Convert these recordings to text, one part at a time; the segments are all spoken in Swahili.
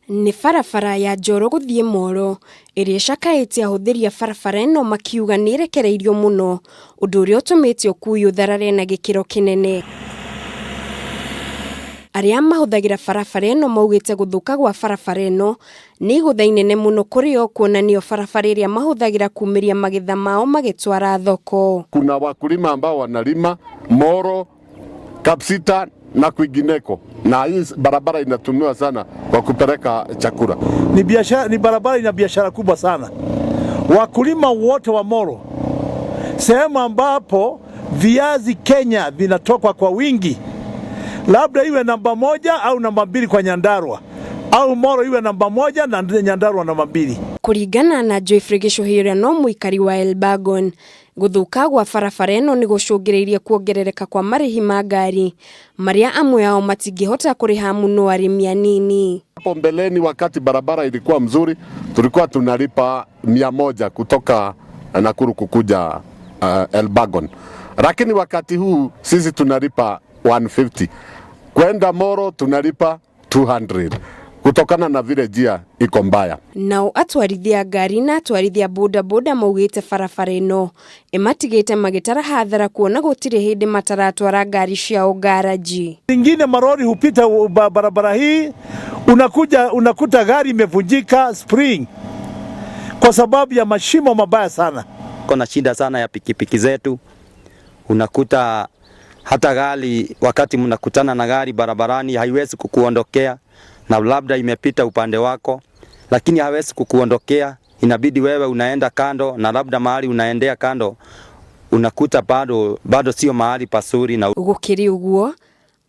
Ni barabara ya Njoro guthie Moro iria cakaĩte ahũthĩri a barabara ĩno makiuga nĩ irekereirio mũno ũndũ ũrĩa ũtũmĩte ũkui ũtharare na gĩkĩro kĩnene. Arĩa mahũthagĩra barabara ĩno maugĩte gũthũka gwa barabara ĩno nĩ igũtha inene mũno kũrĩ o kuonanio barabara ĩrĩa mahũthagĩra kumĩria magetha mao magĩtwara thoko. Kuna wakulima ambao wanalima Moro, Kapsita na kwingineko, na hii barabara inatumiwa sana kwa kupeleka chakula. Ni barabara ina biashara kubwa sana. Wakulima wote wa Moro, sehemu ambapo viazi Kenya vinatoka kwa wingi, labda iwe namba 1 au namba 2 kwa Nyandarua, au Moro iwe namba 1 na Nyandarua namba 2. Kuringana na Joyfrey Gĩchũhĩrĩa no mũikari wa Elbagon, gũthũka gwa barabara ĩno nĩ gũcũngĩrĩirie kuongerereka kwa marĩhi ma ngari marĩa amwe ao matingĩhota kũrĩha mũno arĩmi anini. Hapo mbeleni wakati barabara ilikuwa mzuri tulikuwa tunalipa 100 kutoka Nakuru kukuja Elbagon, lakini wakati huu sisi tunalipa 150, kwenda Moro tunalipa 200 kutokana na vile njia iko mbaya. Nao atwarithia ngari na atwarithia bodaboda maugĩte barabara ĩno ĩmatigĩte magĩtara hathara kuona gũtirĩ hĩndĩ mataratwara ngari ciao garaji. Ingine marori hupita barabara hii, unakuta gari imevunjika spring kwa sababu ya mashimo mabaya sana. Kuna shida sana ya pikipiki zetu, unakuta hata gari wakati mnakutana na gari barabarani haiwezi kukuondokea, na labda imepita upande wako lakini hawezi kukuondokea, inabidi wewe unaenda kando, na labda mahali unaendea kando unakuta bado sio mahali pasuri. Na gũkĩrĩ ũguo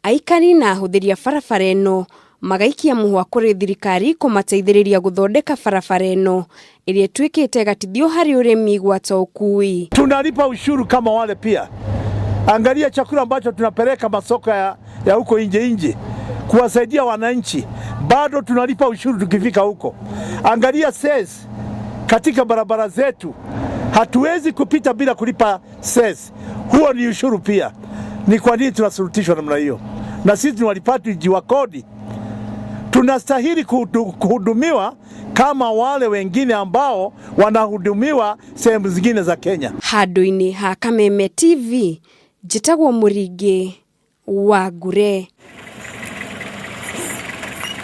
aikari na ahũthĩri a barabara ĩno magaikia mũhwa kũrĩ thirikari kũmateithĩrĩria gũthondeka barabara ĩno ĩrĩa ĩtuĩkĩte gatithio harĩ ũrĩmi gwata ũkui. Tunalipa ushuru kama wale pia. Angalia chakula ambacho tunapeleka masoko ya huko nje kuwasaidia wananchi, bado tunalipa ushuru tukifika huko. Angalia cess katika barabara zetu, hatuwezi kupita bila kulipa cess. Huo ni ushuru pia. Ni kwa nini tunasurutishwa namna hiyo? Na sisi tunalipati wa kodi. Tunastahili kuhudumiwa kama wale wengine ambao wanahudumiwa sehemu zingine za Kenya. Handũ-inĩ ha Kameme TV, njĩtagwo Mũringi wa Ngure.